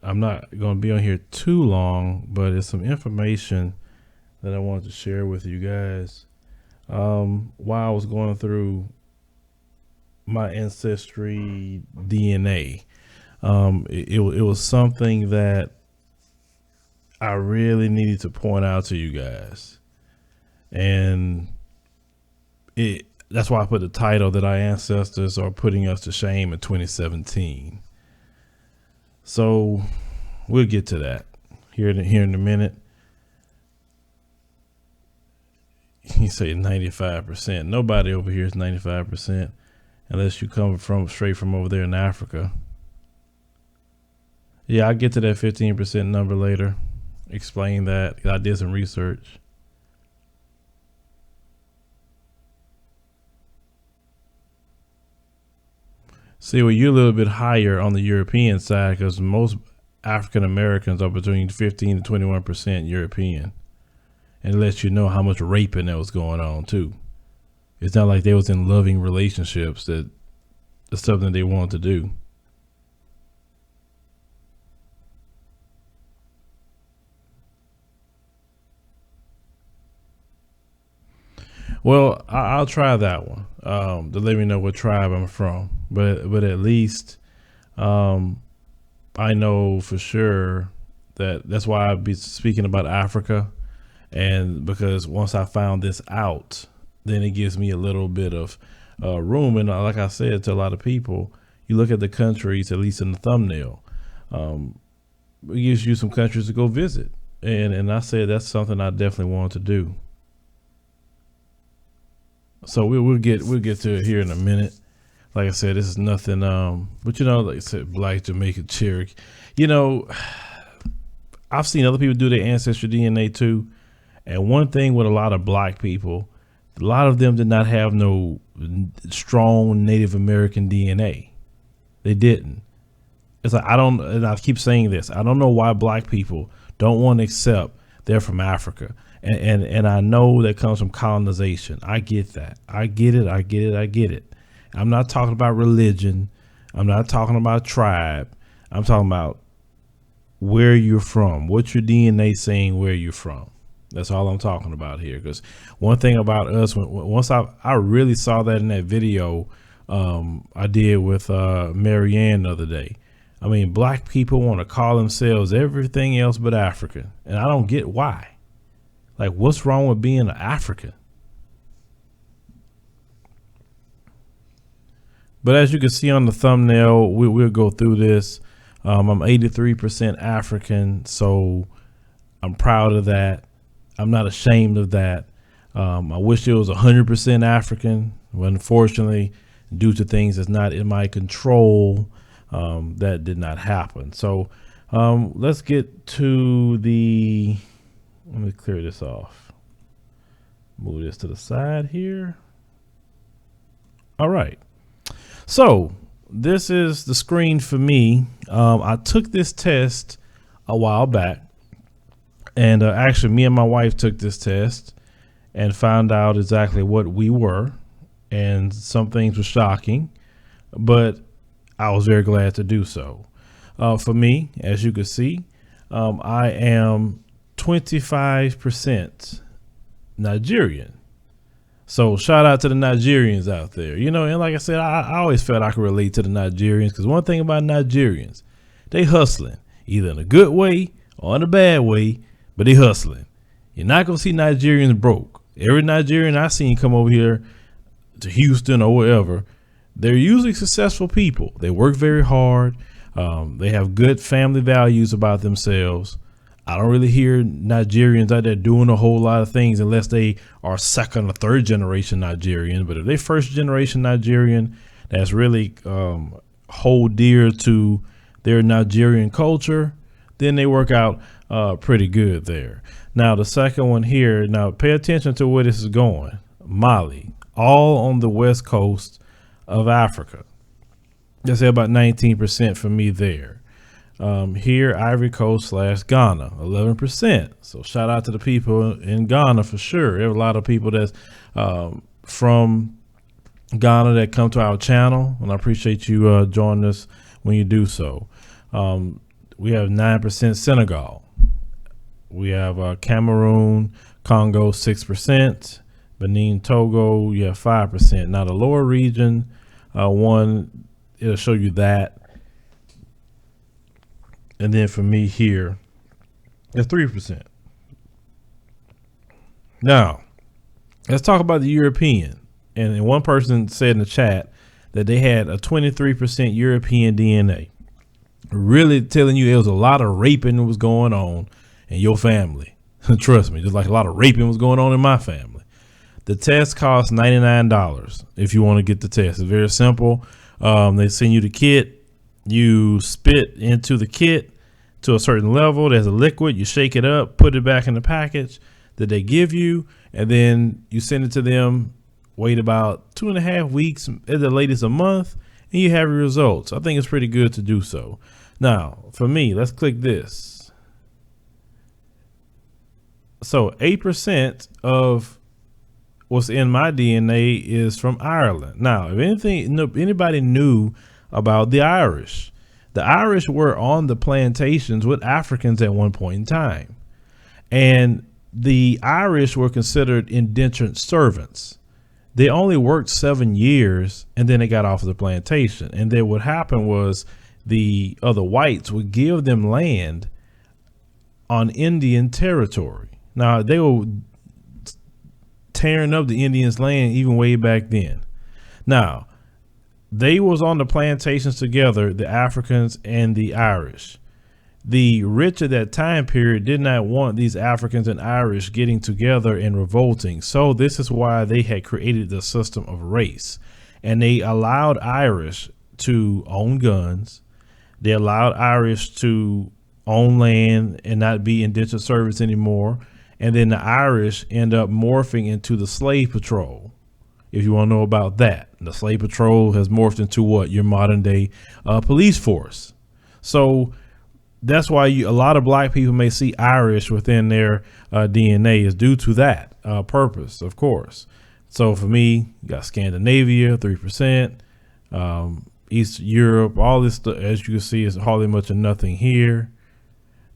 I'm not going to be on here too long, but it's some information that I wanted to share with you guys. While I was going through my ancestry DNA, it was something that I really needed to point out to you guys. And that's why I put the title that our ancestors are putting us to shame in 2017. So we'll get to that here in a minute. You say 95%. Nobody over here is 95% unless you come straight from over there in Africa. Yeah, I'll get to that 15% number later. Explain that. I did some research. See, well, you're a little bit higher on the European side because most African Americans are between 15 to 21% European. And it lets you know how much raping that was going on too. It's not like they was in loving relationships that it's something they wanted to do. Well, I'll try that one to let me know what tribe I'm from. But at least I know for sure that's why I'll be speaking about Africa. And because once I found this out, then it gives me a little bit of room. And like I said to a lot of people, you look at the countries, at least in the thumbnail, it gives you some countries to go visit. And I said that's something I definitely want to do. So we'll get to it here in a minute. Like I said, this is nothing. But like I said, Black, Jamaican, Cherokee. I've seen other people do their ancestry DNA too. And one thing with a lot of Black people, a lot of them did not have no strong Native American DNA. They didn't. It's like, and I keep saying this, I don't know why Black people don't want to accept they're from Africa. And I know that comes from colonization. I get that. I get it. I'm not talking about religion. I'm not talking about tribe. I'm talking about where you're from. What's your DNA saying where you're from? That's all I'm talking about here. Because one thing about us, once I really saw that in that video I did with Marianne the other day. I mean, Black people want to call themselves everything else but African. And I don't get why. Like, what's wrong with being an African? But as you can see on the thumbnail, we'll go through this. I'm 83% African, so I'm proud of that. I'm not ashamed of that. I wish it was 100% African, but unfortunately, due to things that's not in my control, that did not happen. So let's get to let me clear this off. Move this to the side here. All right. So this is the screen for me. I took this test a while back. And actually, me and my wife took this test and found out exactly what we were. And some things were shocking, but I was very glad to do so. For me, as you can see, I am 25% Nigerian. So shout out to the Nigerians out there. And like I said, I always felt I could relate to the Nigerians because one thing about Nigerians, they hustling either in a good way or in a bad way. But they hustling. You're not going to see Nigerians broke. Every Nigerian I seen come over here to Houston or wherever, they're usually successful people. They work very hard. They have good family values about themselves. I don't really hear Nigerians out there doing a whole lot of things unless they are second or third generation Nigerian. But if they first generation Nigerian, that's really hold dear to their Nigerian culture, then they work out pretty good there. Now, the second one here, now pay attention to where this is going. Mali, all on the west coast of Africa. Let's say about 19% for me there. Here, Ivory Coast / Ghana, 11%. So shout out to the people in Ghana for sure. There are a lot of people that's from Ghana that come to our channel, and I appreciate you joining us when you do so. We have 9% Senegal. We have Cameroon, Congo 6%, Benin, Togo, you have 5%. Now the lower region, one, it'll show you that. And then for me here, it's 3%. Now, let's talk about the European. And one person said in the chat that they had a 23% European DNA. Really telling you there was a lot of raping that was going on in your family. Trust me, just like a lot of raping was going on in my family. The test costs $99 if you want to get the test. It's very simple. They send you the kit. You spit into the kit to a certain level. There's a liquid. You shake it up, put it back in the package that they give you, and then you send it to them. Wait about 2.5 weeks, at the latest a month, and you have your results. I think it's pretty good to do so. Now, for me, let's click this. So 8% of what's in my DNA is from Ireland. Now, if anybody knew about the Irish were on the plantations with Africans at one point in time. And the Irish were considered indentured servants. They only worked 7 years and then they got off of the plantation. And then what happened was the other whites would give them land on Indian territory. Now, they were tearing up the Indians' land even way back then. Now, they was on the plantations together, the Africans and the Irish. The rich at that time period did not want these Africans and Irish getting together and revolting. So this is why they had created the system of race. And they allowed Irish to own guns. They allowed Irish to own land and not be indentured servants anymore. And then the Irish end up morphing into the slave patrol. If you want to know about that, the slave patrol has morphed into what? Your modern day police force. So that's why a lot of black people may see Irish within their DNA is due to that purpose, of course. So for me, you got Scandinavia, 3%, East Europe, all this stuff, as you can see, is hardly much of nothing here.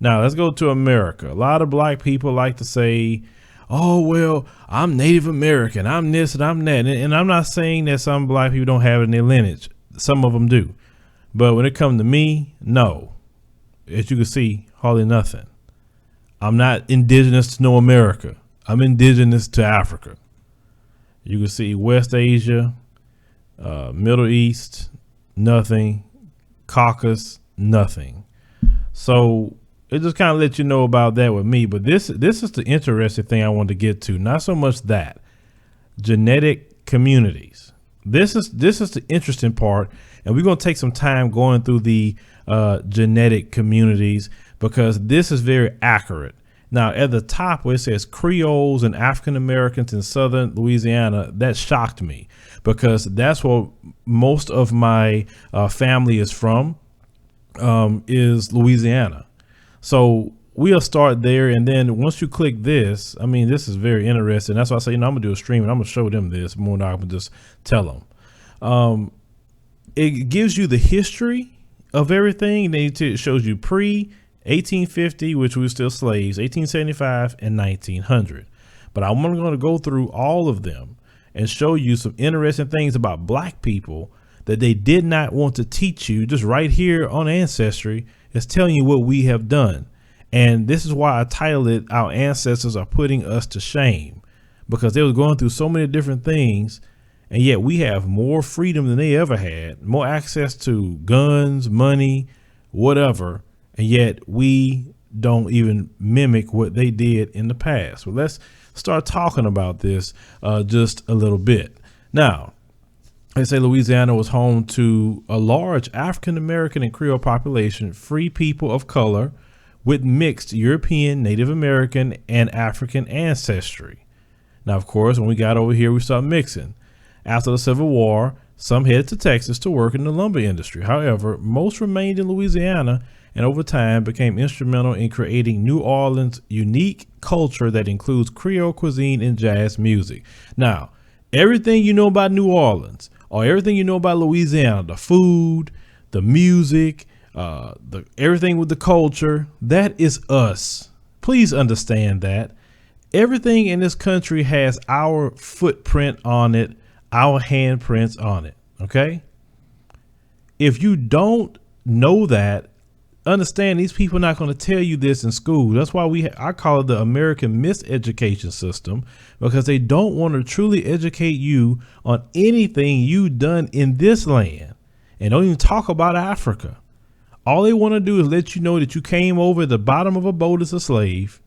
Now let's go to America. A lot of black people like to say, oh, well, I'm Native American. I'm this and I'm that. And I'm not saying that some black people don't have it in their lineage. Some of them do. But when it comes to me, no. As you can see, hardly nothing. I'm not indigenous to no America. I'm indigenous to Africa. You can see West Asia, Middle East, nothing. Caucasus, nothing. So it just kind of lets you know about that with me. But this is the interesting thing I wanted to get to. Not so much that. Genetic communities. This is the interesting part. And we're going to take some time going through the genetic communities because this is very accurate. Now, at the top where it says Creoles and African Americans in southern Louisiana, that shocked me because that's where most of my family is from, is Louisiana. So we'll start there. And then once you click this, I mean, this is very interesting. That's why I say, I'm going to do a stream and I'm going to show them this more than I can just tell them. It gives you the history of everything. It shows you pre-1850, which we were still slaves, 1875 and 1900. But I'm going to go through all of them and show you some interesting things about black people that they did not want to teach you. Just right here on Ancestry, it's telling you what we have done. And this is why I titled it, Our Ancestors Are Putting Us to Shame, because they was going through so many different things. And yet we have more freedom than they ever had, more access to guns, money, whatever. And yet we don't even mimic what they did in the past. Well, let's start talking about this just a little bit. Now, they say Louisiana was home to a large African-American and Creole population, free people of color with mixed European, Native American, and African ancestry. Now, of course, when we got over here, we started mixing. After the Civil War, some headed to Texas to work in the lumber industry. However, most remained in Louisiana and over time became instrumental in creating New Orleans' unique culture that includes Creole cuisine and jazz music. Now, everything you know about New Orleans or everything you know about Louisiana, the food, the music, everything with the culture, that is us. Please understand that everything in this country has our footprint on it, our handprints on it. Okay. If you don't know that, understand these people are not going to tell you this in school. That's why I call it the American miseducation system, because they don't want to truly educate you on anything you've done in this land, and don't even talk about Africa. All they want to do is let you know that you came over at the bottom of a boat as a slave.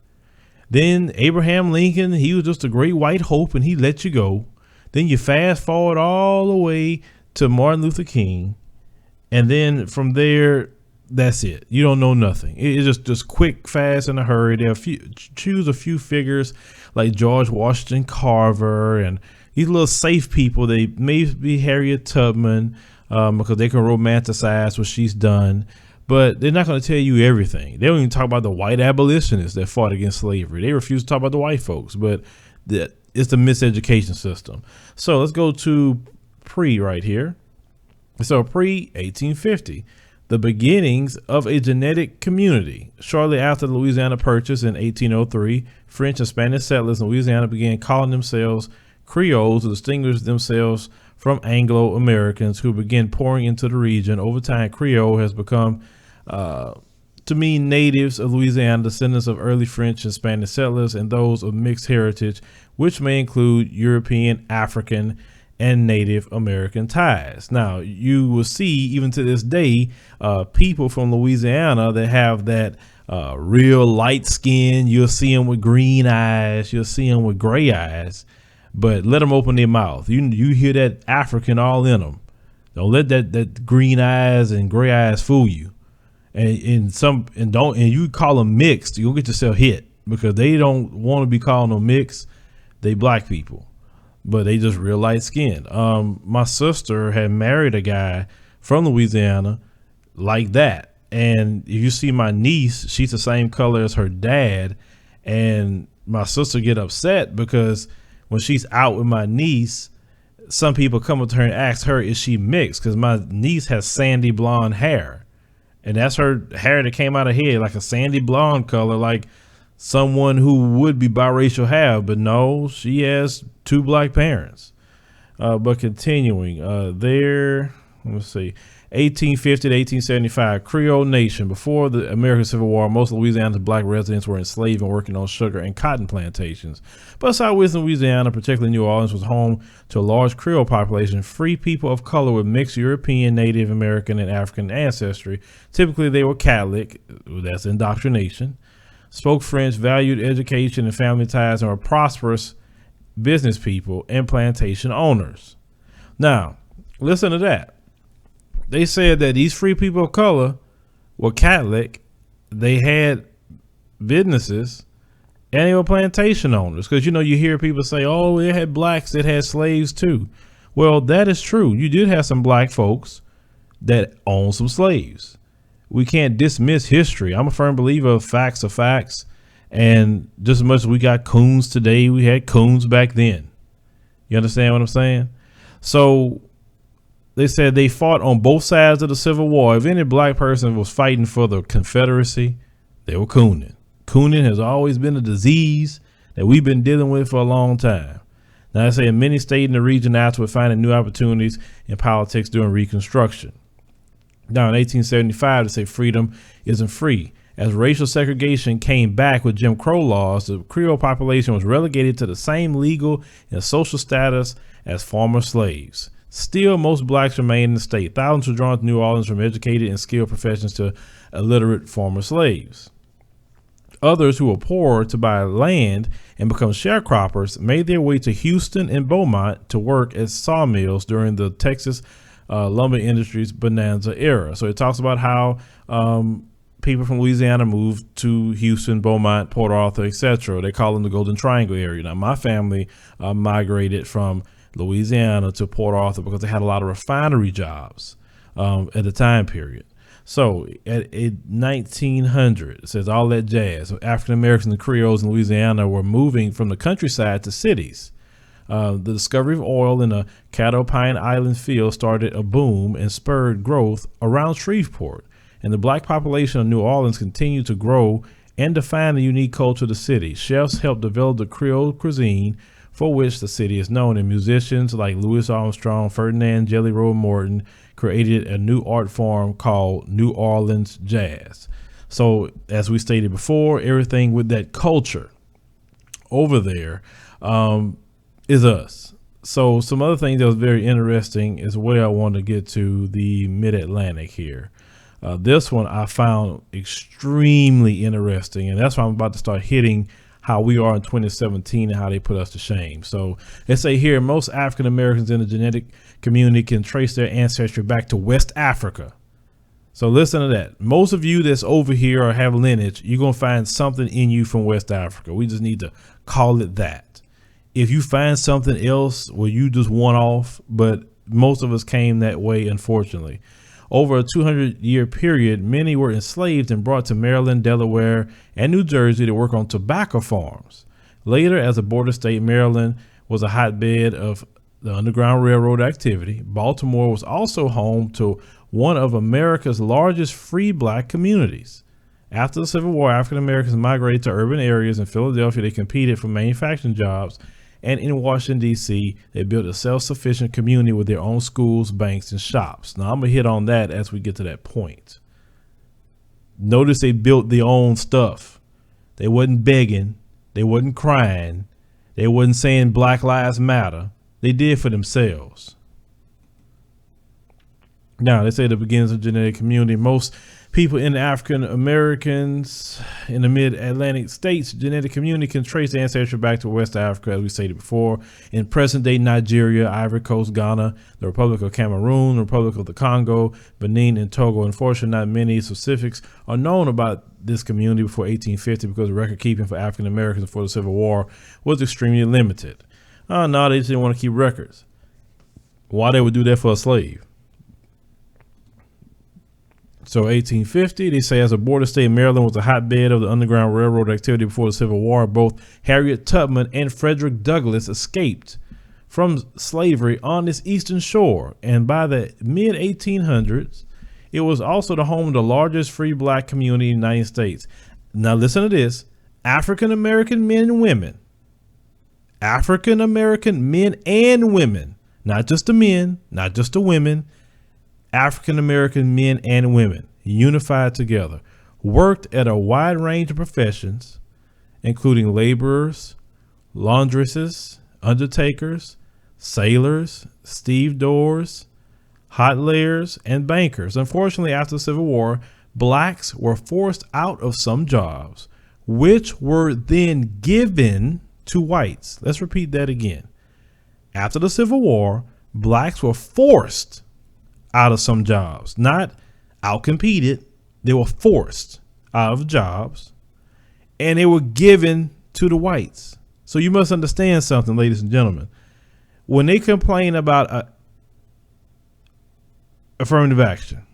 Then Abraham Lincoln, he was just a great white hope and he let you go. Then you fast forward all the way to Martin Luther King. And then from there, that's it. You don't know nothing. It's just quick, fast, in a hurry. They'll choose a few figures like George Washington Carver and these little safe people. They may be Harriet Tubman because they can romanticize what she's done, but they're not going to tell you everything. They don't even talk about the white abolitionists that fought against slavery. They refuse to talk about the white folks, but it's the miseducation system. So let's go to pre right here. So pre-1850. The beginnings of a genetic community. Shortly after the Louisiana Purchase in 1803, French and Spanish settlers in Louisiana began calling themselves Creoles to distinguish themselves from Anglo-Americans who began pouring into the region. Over time, Creole has become to mean natives of Louisiana, descendants of early French and Spanish settlers, and those of mixed heritage, which may include European, African, and Native American ties. Now, you will see, even to this day, people from Louisiana that have that real light skin. You'll see them with green eyes. You'll see them with gray eyes. But let them open their mouth. You hear that African all in them. Don't let that green eyes and gray eyes fool you. And you call them mixed, you'll get yourself hit, because they don't want to be called no mixed. They black people, but they just real light skin. My sister had married a guy from Louisiana like that. And if you see my niece, she's the same color as her dad. And my sister get upset because when she's out with my niece, some people come up to her and ask her, is she mixed? Because my niece has sandy blonde hair. And that's her hair that came out of her head, like a sandy blonde color, like someone who would be biracial have. But no, she has two black parents. But continuing, let me see, 1850 to 1875, Creole Nation. Before the American Civil War, most of Louisiana's black residents were enslaved and working on sugar and cotton plantations. But southwestern Louisiana, particularly New Orleans, was home to a large Creole population, free people of color with mixed European, Native American, and African ancestry. Typically, they were Catholic, that's indoctrination, spoke French, valued education and family ties, and were prosperous business people and plantation owners. Now, listen to that. They said that these free people of color were Catholic, they had businesses, and they were plantation owners. Because, you hear people say, oh, they had blacks that had slaves too. Well, that is true. You did have some black folks that owned some slaves. We can't dismiss history. I'm a firm believer of facts are facts. And just as much as we got coons today, we had coons back then. You understand what I'm saying? So they said they fought on both sides of the Civil War. If any black person was fighting for the Confederacy, they were cooning. Cooning has always been a disease that we've been dealing with for a long time. Now, I say many stayed in the region afterward, finding new opportunities in politics during Reconstruction. Now, in 1875, they say freedom isn't free. As racial segregation came back with Jim Crow laws, the Creole population was relegated to the same legal and social status as former slaves. Still, most blacks remain in the state. Thousands were drawn to New Orleans from educated and skilled professions to illiterate former slaves. Others who were poor to buy land and become sharecroppers made their way to Houston and Beaumont to work as sawmills during the Texas lumber industry's bonanza era. So it talks about how people from Louisiana moved to Houston, Beaumont, Port Arthur, etc. They call them the Golden Triangle area. Now, my family migrated from Louisiana to Port Arthur because they had a lot of refinery jobs at the time period. So at 1900, it says all that jazz. African Americans and Creoles in Louisiana were moving from the countryside to cities. The discovery of oil in the Caddo Pine Island field started a boom and spurred growth around Shreveport. and the black population of New Orleans continued to grow and define the unique culture of the city. Chefs helped develop the Creole cuisine for which the city is known, and musicians like Louis Armstrong, Ferdinand Jelly Roll Morton created a new art form called New Orleans jazz. So as we stated before, everything with that culture over there is us. So some other things that was very interesting is where I want to get to the Mid-Atlantic here. This one I found extremely interesting, and that's why I'm about to start hitting how we are in 2017 and how they put us to shame. So they say here, most African Americans in the genetic community can trace their ancestry back to West Africa. So listen to that. Most of you that's over here or have lineage, you're going to find something in you from West Africa. We just need to call it that. If you find something else, well, you just one off, but most of us came that way, unfortunately. Over a 200-year period, many were enslaved and brought to Maryland, Delaware, and New Jersey to work on tobacco farms. Later, as a border state, Maryland was a hotbed of the Underground Railroad activity. Baltimore was also home to one of America's largest free black communities. After the Civil War, African Americans migrated to urban areas. In Philadelphia, they competed for manufacturing jobs. And in Washington, D.C., they built a self-sufficient community with their own schools, banks, and shops. Now, I'm going to hit on that as we get to that point. Notice they built their own stuff. They wasn't begging. They wasn't crying. They wasn't saying Black Lives Matter. They did for themselves. Now, they say the beginnings of genetic community. Most people in the African Americans in the mid-Atlantic states genetic community can trace the ancestry back to West Africa, as we stated before. In present-day Nigeria, Ivory Coast, Ghana, the Republic of Cameroon, the Republic of the Congo, Benin, and Togo. Unfortunately, not many specifics are known about this community before 1850 because record keeping for African Americans before the Civil War was extremely limited. No, they just didn't want to keep records. Why they would do that for a slave? So 1850, they say as a border state, Maryland was a hotbed of the Underground Railroad activity before the Civil War. Both Harriet Tubman and Frederick Douglass escaped from slavery on this eastern shore. And by the mid-1800s, it was also the home of the largest free black community in the United States. Now listen to this. African-American men and women. African-American men and women. Not just the men, not just the women. African-American men and women unified together, worked at a wide range of professions, including laborers, laundresses, undertakers, sailors, stevedores, hoteliers, and bankers. Unfortunately, after the Civil War, blacks were forced out of some jobs, which were then given to whites. Let's repeat that again. After the Civil War, blacks were forced out of some jobs, not outcompeted. They were forced out of jobs and they were given to the whites. So you must understand something, ladies and gentlemen. When they complain about affirmative action,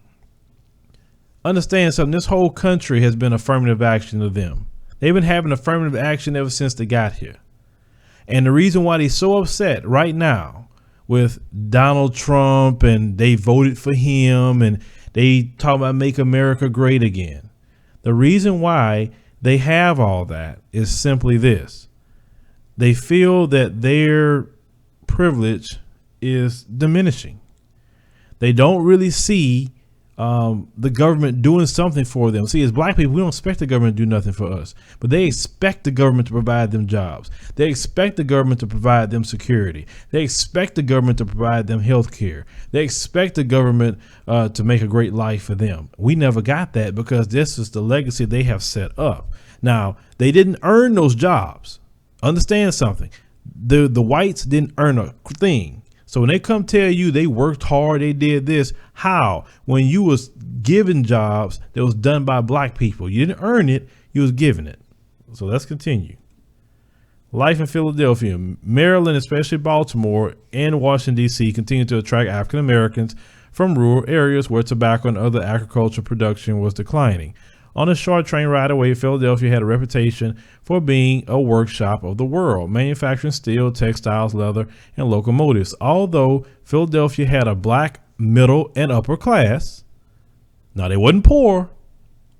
understand something. This whole country has been affirmative action to them. They've been having affirmative action ever since they got here. And the reason why they're so upset right now with Donald Trump and they voted for him and they talk about make America great again. The reason why they have all that is simply this. They feel that their privilege is diminishing. They don't really see the government doing something for them. See, as black people, we don't expect the government to do nothing for us, but they expect the government to provide them jobs. They expect the government to provide them security. They expect the government to provide them health care. They expect the government to make a great life for them. We never got that because this is the legacy they have set up. Now, they didn't earn those jobs. Understand something. The whites didn't earn a thing. So when they come tell you they worked hard, they did this, how? When you was given jobs that was done by black people. You didn't earn it, you was given it. So let's continue. Life in Philadelphia, Maryland, especially Baltimore and Washington, D.C. continue to attract African Americans from rural areas where tobacco and other agricultural production was declining. On a short train ride away, Philadelphia had a reputation for being a workshop of the world, manufacturing steel, textiles, leather, and locomotives. Although Philadelphia had a black middle and upper class, Now, they wasn't poor.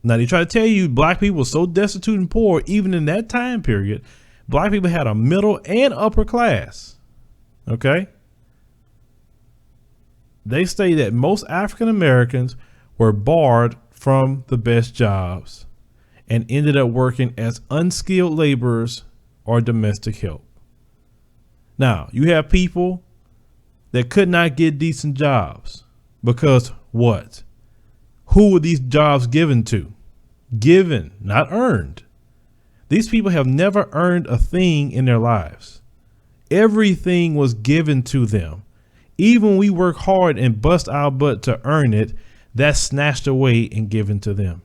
Now, they try to tell you black people were so destitute and poor, even in that time period, black people had a middle and upper class. Okay? They say that most African Americans were barred from the best jobs and ended up working as unskilled laborers or domestic help. Now, you have people that could not get decent jobs because what? Who were these jobs given to? Given, not earned. These people have never earned a thing in their lives. Everything was given to them. Even we work hard and bust our butt to earn it, that's snatched away and given to them.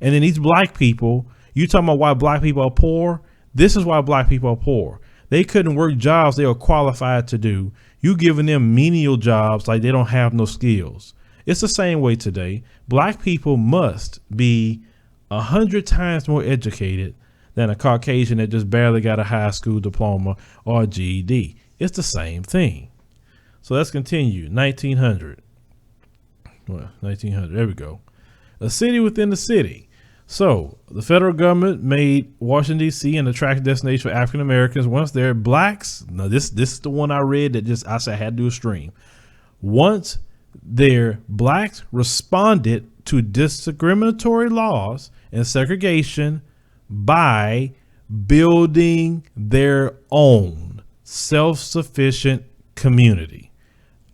And then these black people, you talking about why black people are poor? This is why black people are poor. They couldn't work jobs they were qualified to do. You giving them menial jobs like they don't have no skills. It's the same way today. Black people must be 100 times more educated than a Caucasian that just barely got a high school diploma or a GED. It's the same thing. So let's continue. 1900. Well, 1900. There we go. A city within the city. So the federal government made Washington, D.C. an attractive destination for African Americans. Once they're blacks. Now, this is the one I read that I said I had to do a stream. Once their blacks responded to discriminatory laws and segregation by building their own self-sufficient community.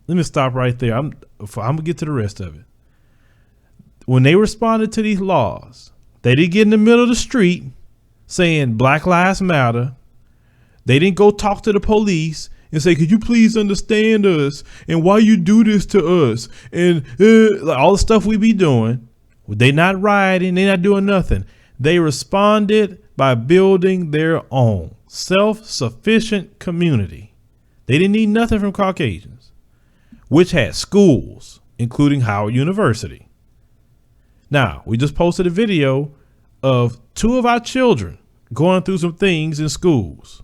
Let me stop right there. I'm gonna get to the rest of it. When they responded to these laws, they didn't get in the middle of the street saying Black Lives Matter. They didn't go talk to the police and say, could you please understand us and why you do this to us and like all the stuff we be doing. They not rioting. They not doing nothing. They responded by building their own self-sufficient community. They didn't need nothing from Caucasians, which had schools, including Howard University. Now, we just posted a video of 2 of our children going through some things in schools.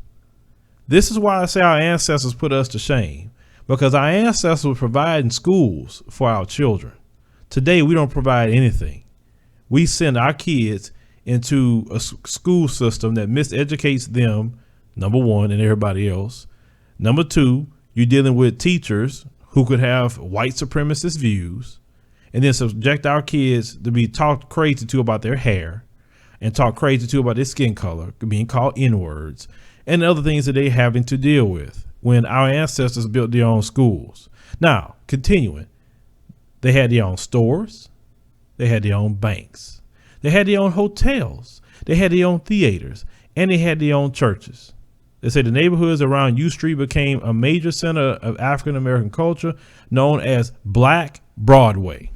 This is why I say our ancestors put us to shame, because our ancestors were providing schools for our children. Today, we don't provide anything. We send our kids into a school system that miseducates them, number one, and everybody else. Number two, you're dealing with teachers who could have white supremacist views, and then subject our kids to be talked crazy to about their hair and talk crazy to about their skin color, being called N-words, and other things that they having to deal with when our ancestors built their own schools. Now, continuing, they had their own stores. They had their own banks. They had their own hotels. They had their own theaters, and they had their own churches. They say the neighborhoods around U Street became a major center of African American culture known as Black Broadway.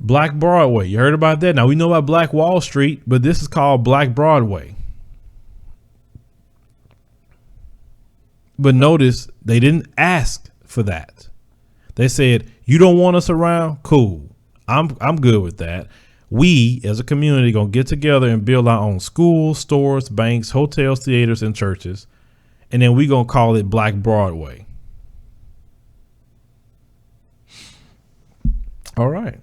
Black Broadway. You heard about that? Now we know about Black Wall Street, but this is called Black Broadway. But notice they didn't ask for that. They said, you don't want us around? Cool. I'm good with that. We as a community gonna get together and build our own schools, stores, banks, hotels, theaters, and churches. And then we gonna call it Black Broadway. All right.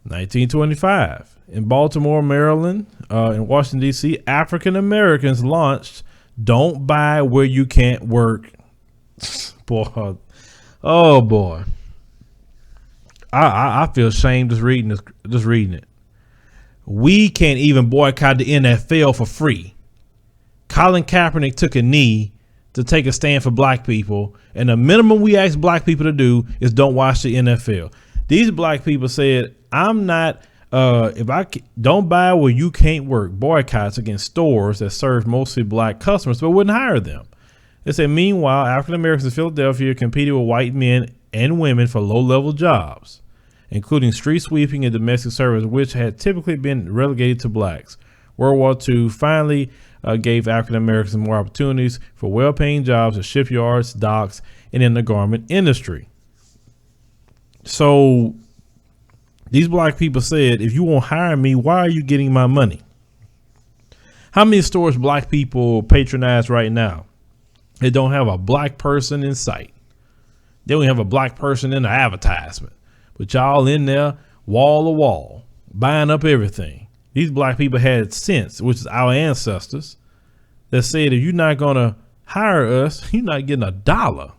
1925 in Baltimore, Maryland, in Washington, D.C., African Americans launched Don't Buy Where You Can't Work. Boy, oh boy. I feel ashamed just reading it. We can't even boycott the NFL for free. Colin Kaepernick took a knee to take a stand for black people, and the minimum we ask black people to do is don't watch the NFL. These black people said, I'm not, don't buy where you can't work, boycotts against stores that serve mostly black customers but wouldn't hire them. They said, meanwhile, African Americans in Philadelphia competed with white men and women for low-level jobs, including street sweeping and domestic service, which had typically been relegated to blacks. World War II finally gave African Americans more opportunities for well-paying jobs at shipyards, docks, and in the garment industry. So these black people said, if you won't hire me, why are you getting my money? How many stores black people patronize right now? They don't have a black person in sight. They don't have a black person in the advertisement, but y'all in there wall to wall, buying up everything. These black people had sense, which is our ancestors, that said, if you're not going to hire us, you're not getting a dollar.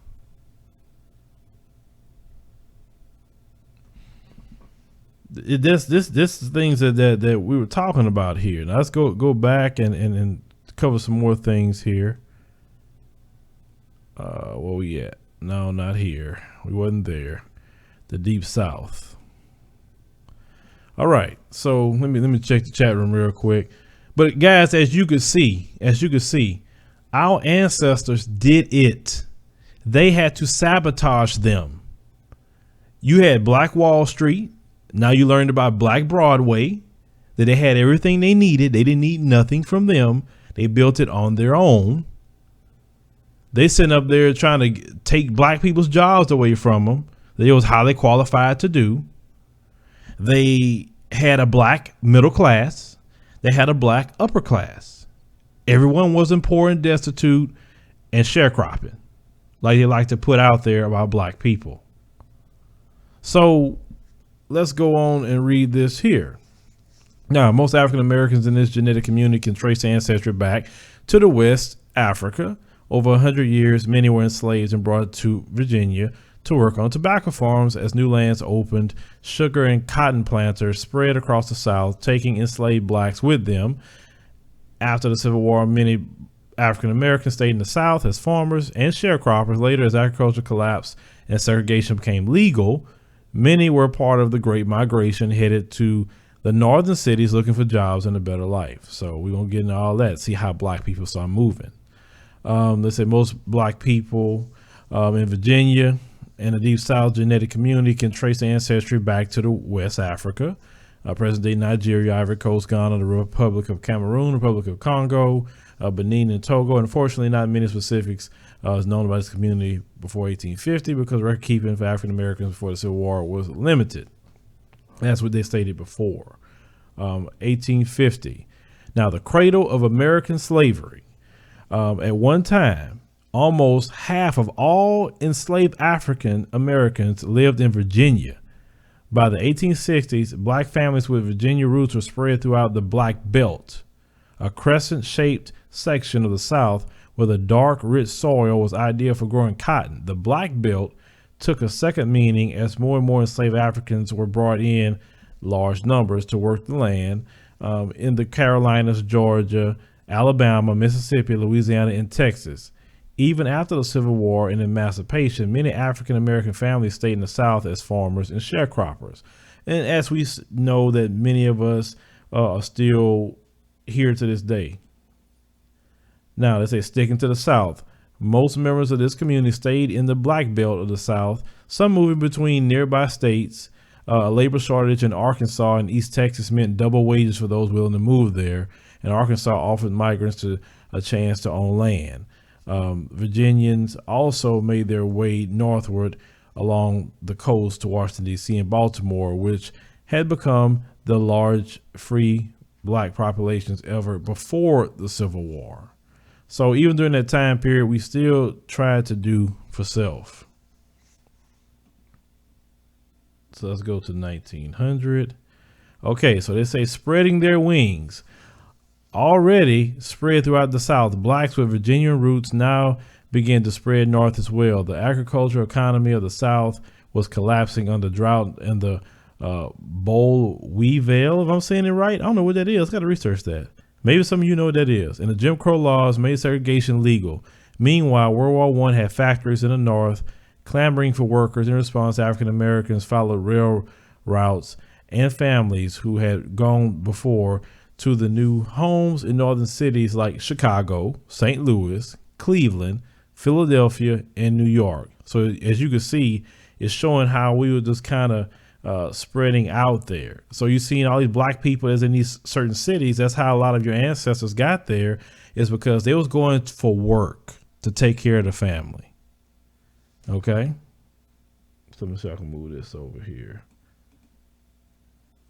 This is things that we were talking about here. Now let's go back and cover some more things here. Where we at? No, not here. We wasn't there. The Deep South. All right. So let me check the chat room real quick. But guys, as you could see, our ancestors did it. They had to sabotage them. You had Black Wall Street. Now you learned about Black Broadway, that they had everything they needed. They didn't need nothing from them. They built it on their own. They sitting up there trying to take black people's jobs away from them. They was highly qualified to do. They had a black middle class. They had a black upper class. Everyone wasn't poor and destitute and sharecropping like they like to put out there about black people. So let's go on and read this here. Now, most African Americans in this genetic community can trace ancestry back to the West Africa. Over 100 years, many were enslaved and brought to Virginia to work on tobacco farms. As new lands opened, sugar and cotton planters spread across the South, taking enslaved blacks with them. After the Civil War, many African Americans stayed in the South as farmers and sharecroppers. Later, as agriculture collapsed and segregation became legal, many were part of the Great Migration, headed to the northern cities looking for jobs and a better life. So we're going to get into all that, see how black people start moving. Let's say most black people in Virginia and the Deep South genetic community can trace ancestry back to the West Africa, present-day Nigeria, Ivory Coast, Ghana, the Republic of Cameroon, Republic of Congo, Benin, and Togo. Unfortunately, not many specifics is known about this community before 1850 because record keeping for African Americans before the Civil War was limited. That's what they stated before. 1850. Now, the cradle of American slavery. At one time, almost half of all enslaved African Americans lived in Virginia. By the 1860s, black families with Virginia roots were spread throughout the Black Belt, a crescent-shaped section of the South where the dark, rich soil was ideal for growing cotton. The Black Belt took a second meaning as more and more enslaved Africans were brought in large numbers to work the land in the Carolinas, Georgia, Alabama, Mississippi, Louisiana, and Texas. Even after the Civil War and emancipation, many African American families stayed in the South as farmers and sharecroppers. And as we know that many of us are still here to this day. Now, let's say sticking to the South. Most members of this community stayed in the Black Belt of the South, some moving between nearby states. A labor shortage in Arkansas and East Texas meant double wages for those willing to move there, and Arkansas offered migrants to a chance to own land. Virginians also made their way northward along the coast to Washington, D.C. and Baltimore, which had become the large free black populations ever before the Civil War. So even during that time period, we still tried to do for self. So let's go to 1900. Okay, so they say spreading their wings. Already spread throughout the South, blacks with Virginian roots now began to spread north as well. The agricultural economy of the South was collapsing under drought, and the boll weevil, if I'm saying it right, I don't know what that is. Got to research that. Maybe some of you know what that is. And the Jim Crow laws made segregation legal. Meanwhile, World War I had factories in the North clamoring for workers. In response, African Americans followed rail routes and families who had gone before to the new homes in northern cities like Chicago, St. Louis, Cleveland, Philadelphia, and New York. So as you can see, it's showing how we were just kind of spreading out there. So you're seeing all these black people as in these certain cities. That's how a lot of your ancestors got there, is because they was going for work to take care of the family. Okay. So let me see if I can move this over here.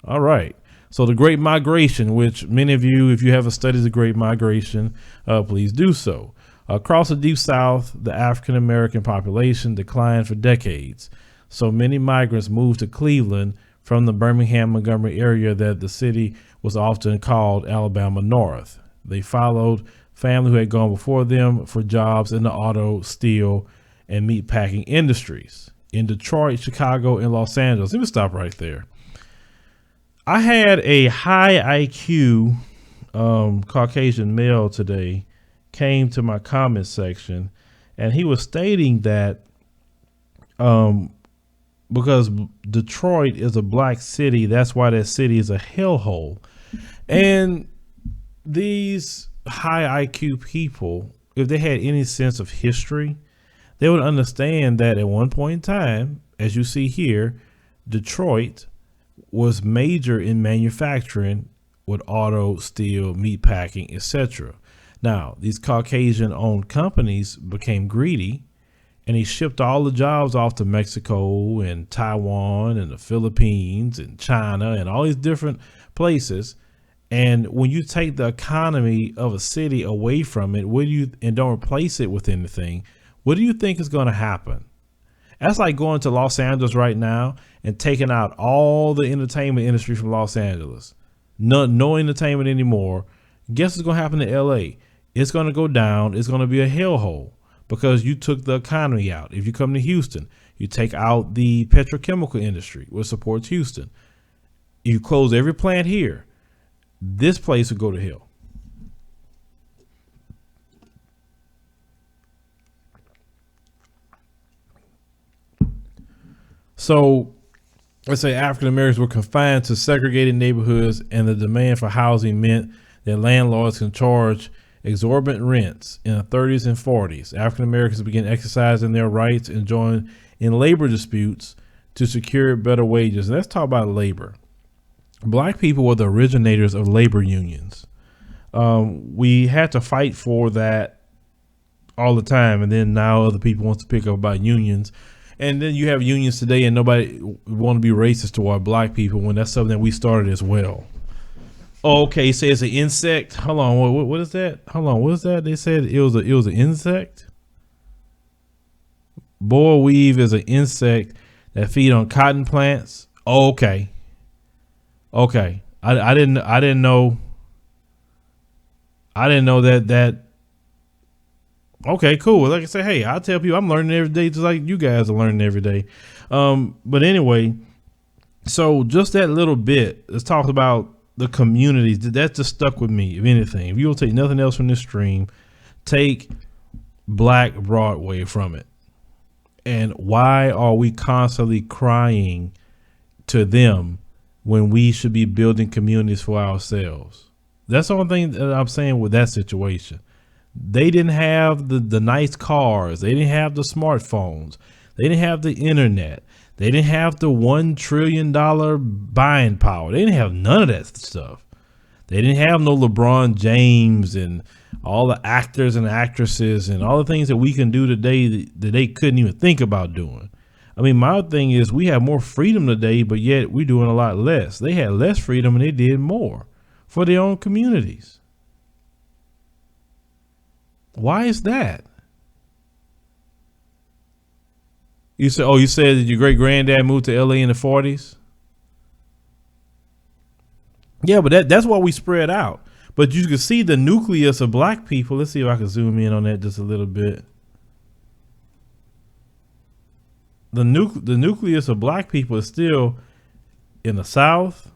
All right. So the Great Migration, which many of you, if you haven't studied the Great Migration, please do so. Across the Deep South, the African American population declined for decades. So many migrants moved to Cleveland from the Birmingham, Montgomery area that the city was often called Alabama North. They followed family who had gone before them for jobs in the auto, steel, and meatpacking industries. In Detroit, Chicago, and Los Angeles. Let me stop right there. I had a high IQ Caucasian male today came to my comment section, and he was stating that because Detroit is a black city, that's why that city is a hellhole. And these high IQ people, if they had any sense of history, they would understand that at one point in time, as you see here, Detroit was major in manufacturing with auto, steel, meat packing, etc. Now, these Caucasian-owned companies became greedy, and he shipped all the jobs off to Mexico and Taiwan and the Philippines and China and all these different places. And when you take the economy of a city away from it, and don't replace it with anything, what do you think is going to happen? That's like going to Los Angeles right now and taking out all the entertainment industry from Los Angeles. No entertainment anymore. Guess what's going to happen to LA? It's going to go down. It's going to be a hellhole because you took the economy out. If you come to Houston, you take out the petrochemical industry, which supports Houston. You close every plant here. This place will go to hell. So let's say African Americans were confined to segregated neighborhoods, and the demand for housing meant that landlords can charge exorbitant rents. In the 30s and 40s, African Americans began exercising their rights and joined in labor disputes to secure better wages. Let's talk about labor. Black people were the originators of labor unions. We had to fight for that all the time, and then now other people want to pick up about unions. And then you have unions today, and nobody want to be racist toward black people when that's something that we started as well. Oh, okay, you say it's an insect. Hold on, what is that? Hold on, what is that? They said it was an insect. Boll weave is an insect that feed on cotton plants. Oh, okay. Okay, I didn't know that. Okay, cool. Like I say, hey, I tell people I'm learning every day, just like you guys are learning every day. But anyway, so just that little bit, let's talk about the communities. That just stuck with me. If anything, if you will take nothing else from this stream, take Black Broadway from it. And why are we constantly crying to them when we should be building communities for ourselves? That's the only thing that I'm saying with that situation. They didn't have the nice cars. They didn't have the smartphones. They didn't have the internet. They didn't have the $1 trillion buying power. They didn't have none of that stuff. They didn't have no LeBron James and all the actors and actresses and all the things that we can do today that they couldn't even think about doing. I mean, my thing is we have more freedom today, but yet we're doing a lot less. They had less freedom and they did more for their own communities. Why is that? You said that your great granddad moved to LA in the 40s. Yeah, but that's why we spread out. But you can see the nucleus of black people. Let's see if I can zoom in on that just a little bit. The nucleus of black people is still in the South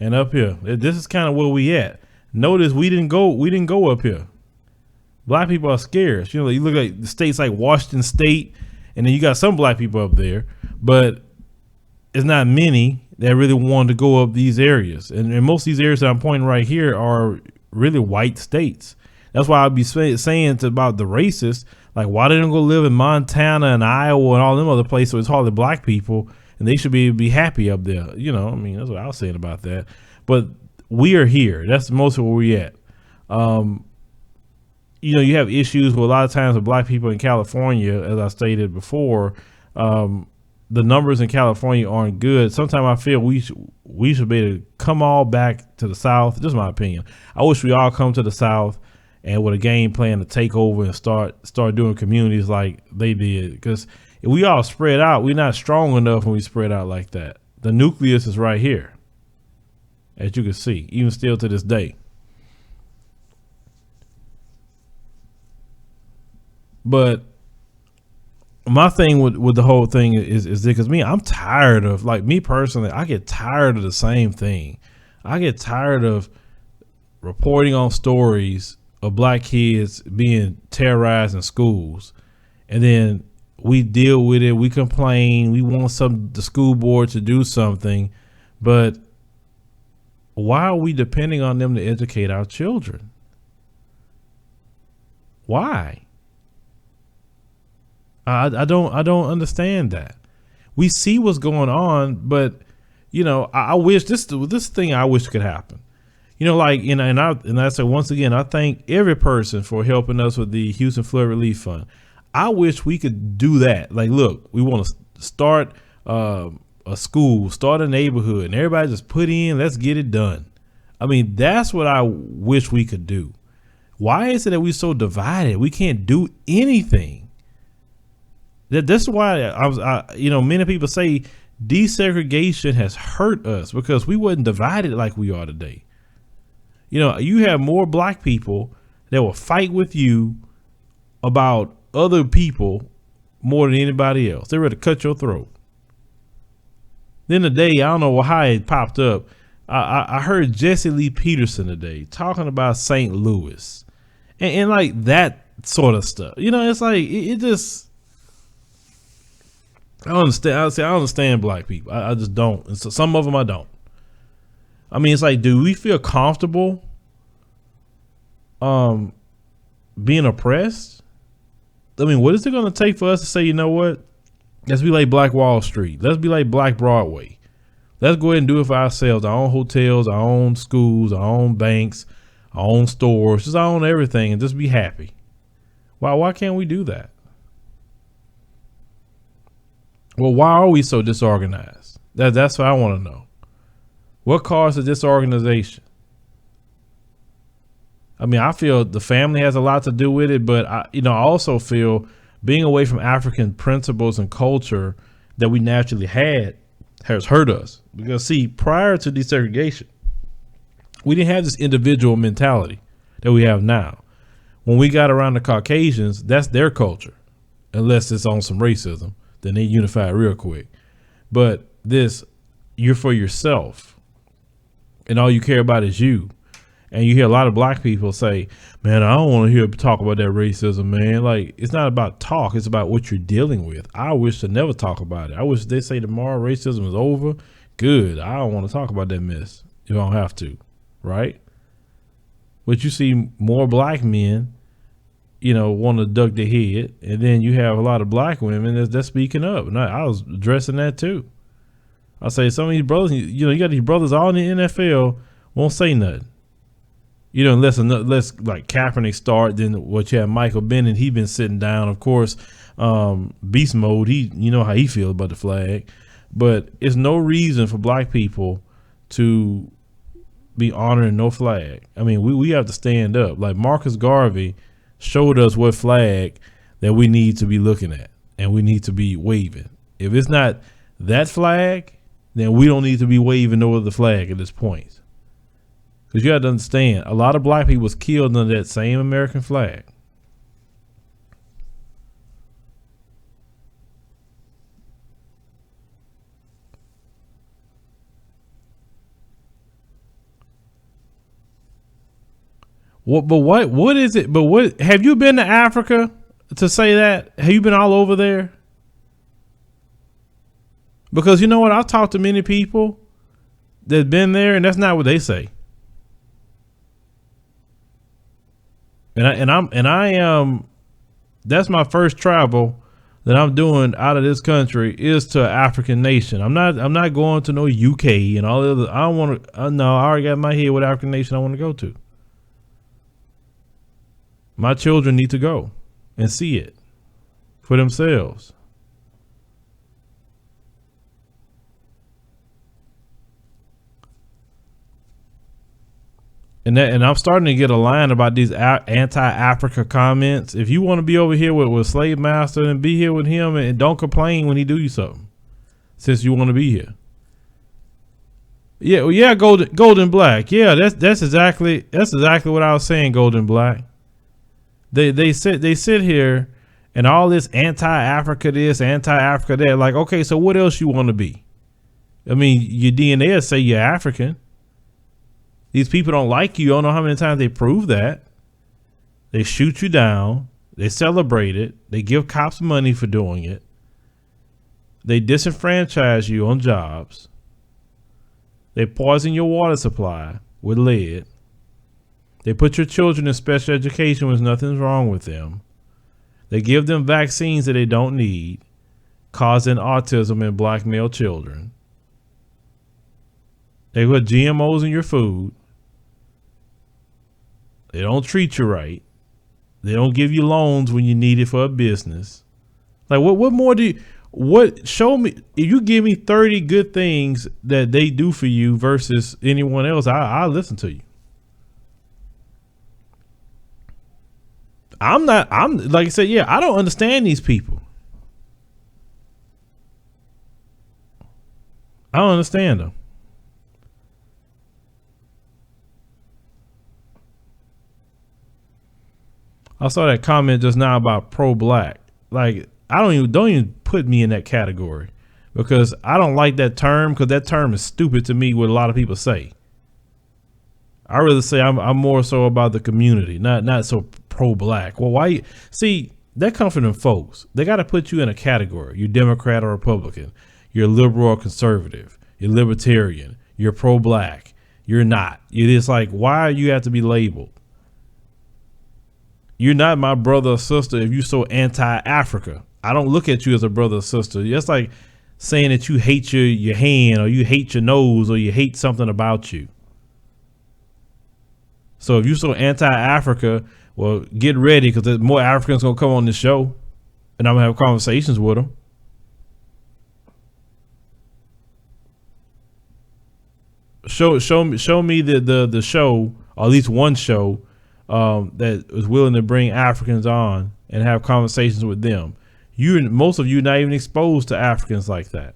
and up here. This is kind of where we at. Notice we didn't go up here. Black people are scarce. You know, you look at the states like Washington State, and then you got some black people up there, but it's not many that really want to go up these areas. And most of these areas that I'm pointing right here are really white states. That's why I'd be saying about the racists, like, why they don't go live in Montana and Iowa and all them other places where it's hardly black people, and they should be happy up there. You know, I mean, that's what I was saying about that. But we are here. That's most of where we at. You know, you have issues with a lot of times with black people in California, as I stated before. The numbers in California aren't good. Sometimes I feel we should be able to come all back to the South. Just my opinion. I wish we all come to the South and with a game plan to take over and start doing communities like they did. Because if we all spread out, we're not strong enough when we spread out like that. The nucleus is right here, as you can see, even still to this day. But my thing with the whole thing is because I'm tired of, like, me personally, I get tired of the same thing. I get tired of reporting on stories of black kids being terrorized in schools, and then we deal with it. We complain. We want the school board to do something, but why are we depending on them to educate our children? Why? I don't understand that. We see what's going on, but I wish this thing I wish could happen. Like, and I say once again, I thank every person for helping us with the Houston Flood Relief Fund. I wish we could do that. Like, look, we want to start a school, start a neighborhood, and everybody just put in, let's get it done. I mean, that's what I wish we could do. Why is it that we're so divided? We can't do anything. That's why many people say desegregation has hurt us, because we wasn't divided like we are today. You have more black people that will fight with you about other people more than anybody else. They're ready to cut your throat. Then today, I don't know how it popped up. I heard Jesse Lee Peterson today talking about St. Louis and like that sort of stuff. It's like it just. I understand. I understand black people. I just don't. And so some of them I don't. I mean, it's like, do we feel comfortable being oppressed? I mean, what is it going to take for us to say, you know what? Let's be like Black Wall Street. Let's be like Black Broadway. Let's go ahead and do it for ourselves. Our own hotels, our own schools, our own banks, our own stores, just our own everything, and just be happy. Why can't we do that? Well, why are we so disorganized? That's what I want to know. What caused the disorganization? I mean, I feel the family has a lot to do with it, but I also feel being away from African principles and culture that we naturally had has hurt us. Because see, prior to desegregation, we didn't have this individual mentality that we have now. When we got around the Caucasians, that's their culture, unless it's on some racism. Then they unify real quick. But this, you're for yourself, and all you care about is you. And you hear a lot of black people say, man, I don't want to hear talk about that racism, man. Like, it's not about talk. It's about what you're dealing with. I wish to never talk about it. I wish they say tomorrow racism is over. Good. I don't want to talk about that mess if I don't have to. Right? But you see more black men, want to duck their head. And then you have a lot of black women that's speaking up. And I was addressing that too. I say some of these brothers, you got these brothers all in the NFL won't say nothing. Unless like Kaepernick start, then what you have Michael Bennett, he been sitting down, of course, beast mode. You know how he feels about the flag, but it's no reason for black people to be honoring no flag. I mean, we have to stand up. Like Marcus Garvey showed us what flag that we need to be looking at and we need to be waving. If it's not that flag, then we don't need to be waving no other flag at this point. Because you have to understand, a lot of black people was killed under that same American flag. What is it? But what have you been to Africa to say that? Have you been all over there? Because you know what? I've talked to many people that've been there, and that's not what they say. And I am that's my first travel that I'm doing out of this country is to an African nation. I'm not going to no UK and all the other. I don't want to. No, I already got in my head what African nation I want to go to. My children need to go and see it for themselves. And I'm starting to get a line about these anti-Africa comments. If you want to be over here with Slave Master, then be here with him and don't complain when he do you something, since you want to be here. Yeah, well, yeah, Golden Black. Yeah, that's exactly what I was saying, Golden Black. They sit here and all this anti-Africa this, anti-Africa that. Like, okay, so what else you want to be? I mean, your DNA will say you're African. These people don't like you. I don't know how many times they prove that. They shoot you down. They celebrate it. They give cops money for doing it. They disenfranchise you on jobs. They poison your water supply with lead. They put your children in special education when nothing's wrong with them. They give them vaccines that they don't need, causing autism in black male children. They put GMOs in your food. They don't treat you right. They don't give you loans when you need it for a business. Like, what more do you... show me, if you give me 30 good things that they do for you versus anyone else, I'll listen to you. I'm like I said, yeah, I don't understand these people. I don't understand them. I saw that comment just now about pro-black. Like, don't even put me in that category, because I don't like that term, because that term is stupid to me. What a lot of people say. I rather say I'm more so about the community, not so pro-black. Well, why? See, that comes from them folks. They got to put you in a category. You're Democrat or Republican. You're liberal or conservative. You're libertarian. You're pro-black. You're not. It is like, why you have to be labeled? You're not my brother or sister if you're so anti-Africa. I don't look at you as a brother or sister. It's like saying that you hate your hand, or you hate your nose, or you hate something about you. So if you're so anti-Africa, well, get ready, because there's more Africans going to come on the show, and I'm going to have conversations with them. Show me the show, or at least one show, that is willing to bring Africans on and have conversations with them. Most of you not even exposed to Africans like that.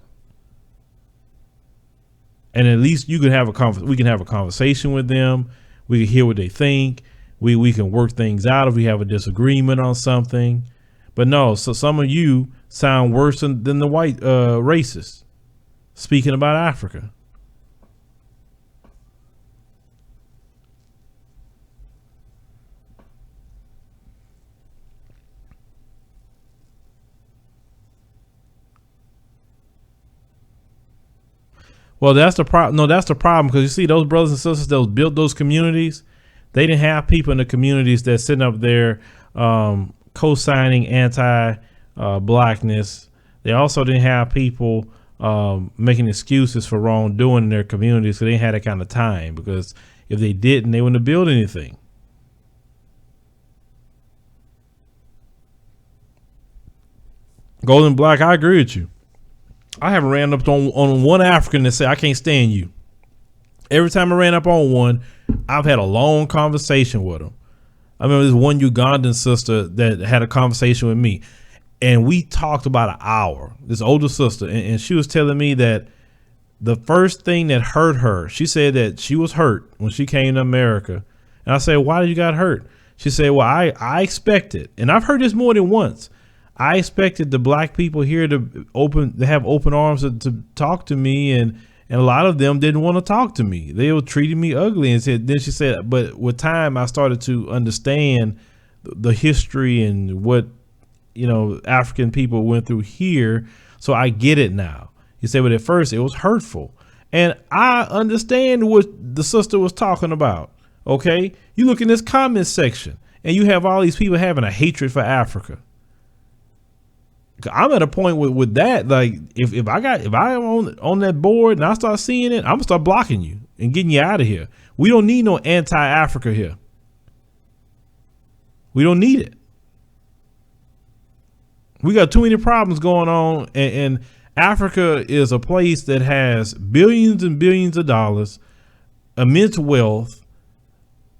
And at least you can have we can have a conversation with them. We can hear what they think. We can work things out if we have a disagreement on something. But no, so some of you sound worse than the white racists speaking about Africa. Well, that's the problem. No, that's the problem, because you see, those brothers and sisters that built those communities, they didn't have people in the communities that's sitting up there co-signing anti-blackness. They also didn't have people making excuses for wrongdoing in their communities, so they didn't have that kind of time, because if they didn't, they wouldn't have built anything. Golden Black, I agree with you. I haven't ran up on one African that said, I can't stand you. Every time I ran up on one, I've had a long conversation with them. I remember this one Ugandan sister that had a conversation with me, and we talked about an hour, this older sister. And she was telling me that the first thing that hurt her, she said that she was hurt when she came to America. And I said, why did you got hurt? She said, well, I expected, and I've heard this more than once, I expected the black people here to have open arms to talk to me, and a lot of them didn't want to talk to me. They were treating me ugly. And then she said, but with time, I started to understand the history and what, African people went through here. So I get it now. He said, but at first it was hurtful. And I understand what the sister was talking about. Okay. You look in this comment section and you have all these people having a hatred for Africa. I'm at a point with that. Like, if I'm on that board and I start seeing it, I'm gonna start blocking you and getting you out of here. We don't need no anti-Africa here. We don't need it. We got too many problems going on, and Africa is a place that has billions and billions of dollars, immense wealth,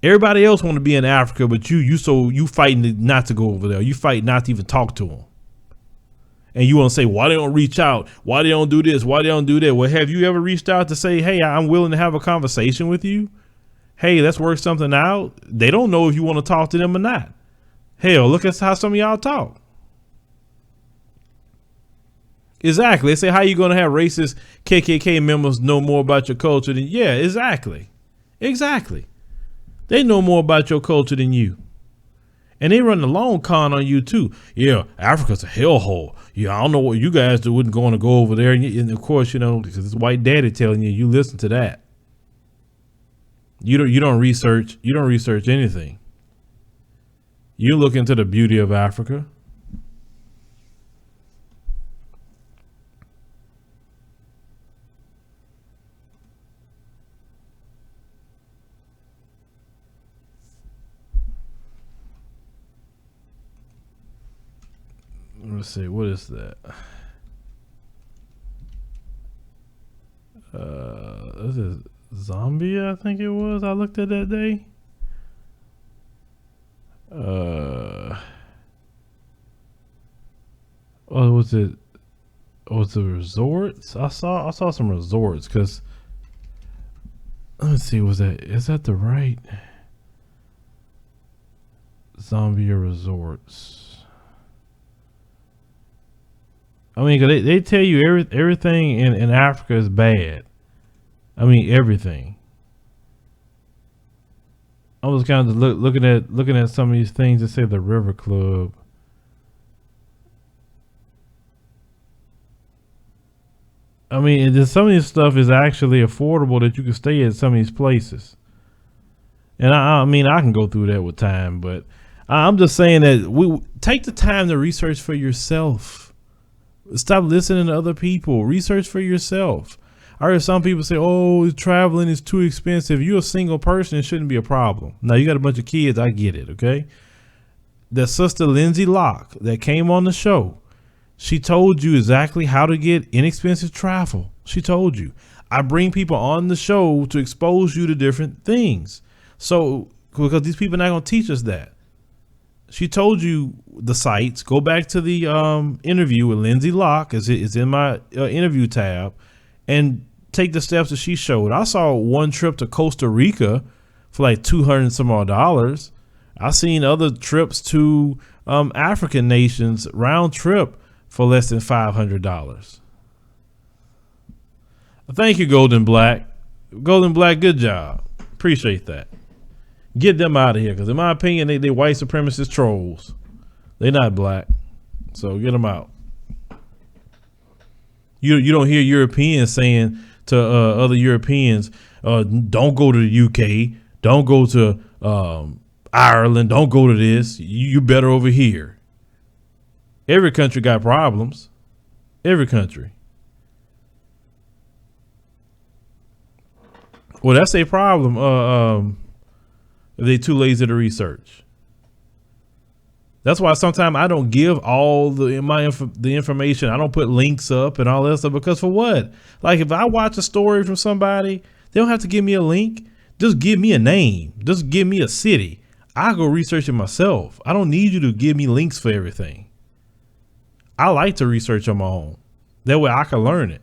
Everybody else want to be in Africa, but you fighting not to go over there. You fight not to even talk to them. And you want to say, why they don't reach out? Why they don't do this? Why they don't do that? Well, have you ever reached out to say, hey, I'm willing to have a conversation with you? Hey, let's work something out. They don't know if you want to talk to them or not. Hell, look at how some of y'all talk. Exactly. They say, how you going to have racist KKK members know more about your culture than yeah, exactly. Exactly. They know more about your culture than you. And they run the long con on you too. Yeah, Africa's a hellhole. Yeah, I don't know what you guys do. Wouldn't going to go over there. And of course, you know, because it's white daddy telling you, you listen to that. You don't research. You don't research anything. You look into the beauty of Africa. Let's see, what is that? This is Zambia, I think it was. I looked at that day. Oh, was it? Was it resorts? I saw some resorts because. Let's see, is that the right? Zambia resorts. I mean, 'cause they tell you everything in Africa is bad. I mean, everything. I was kind of looking at some of these things that say the River Club. I mean, some of this stuff is actually affordable that you can stay at some of these places. And I mean, I can go through that with time, but I'm just saying that we take the time to research for yourself. Stop listening to other people. Research for yourself. I heard some people say, oh, traveling is too expensive. You're a single person. It shouldn't be a problem. Now, you got a bunch of kids. I get it, okay? The sister Lindsay Locke that came on the show, she told you exactly how to get inexpensive travel. She told you. I bring people on the show to expose you to different things. So, because these people are not going to teach us that. She told you the sites. Go back to the interview with Lindsay Locke. It's in my interview tab, and take the steps that she showed. I saw one trip to Costa Rica for like $200 some odd. I seen other trips to African nations round trip for less than $500. Thank you, Golden Black. Golden Black, good job. Appreciate that. Get them out of here, because in my opinion, they white supremacist trolls. They're not black, so get them out. You don't hear Europeans saying to other Europeans, don't go to the UK, don't go to Ireland, don't go to this. You better over here. Every country got problems. Every country. Well, that's a problem. If they too lazy to research. That's why sometimes I don't give all the information. I don't put links up and all that stuff, because for what? Like, if I watch a story from somebody, they don't have to give me a link. Just give me a name. Just give me a city. I go research it myself. I don't need you to give me links for everything. I like to research on my own. That way I can learn it.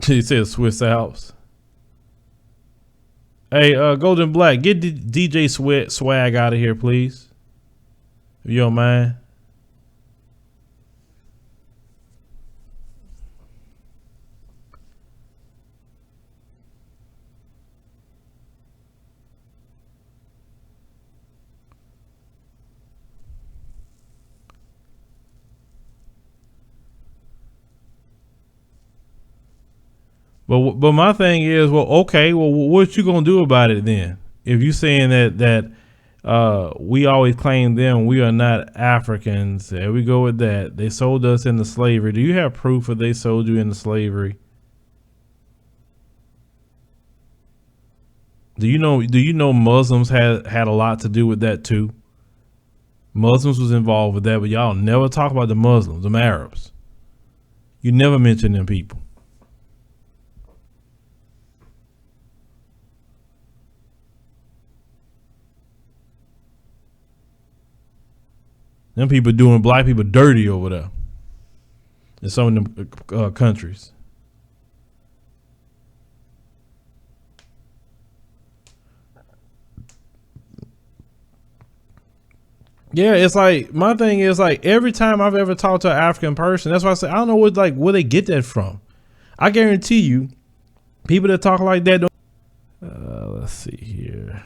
He said Swiss Alps. Hey, Golden Black, get DJ Swag out of here, please. If you don't mind. But my thing is, well, okay, well, what you gonna do about it then? If you saying that we always claim them, we are not Africans. There we go with that. They sold us into slavery. Do you have proof that they sold you into slavery? Do you know Muslims had a lot to do with that too? Muslims was involved with that, but y'all never talk about the Muslims, the Arabs. You never mention them people. Them people doing black people dirty over there in some of them countries. Yeah, it's like, my thing is like, every time I've ever talked to an African person, that's why I say I don't know where they get that from. I guarantee you, people that talk like that don't. Let's see here.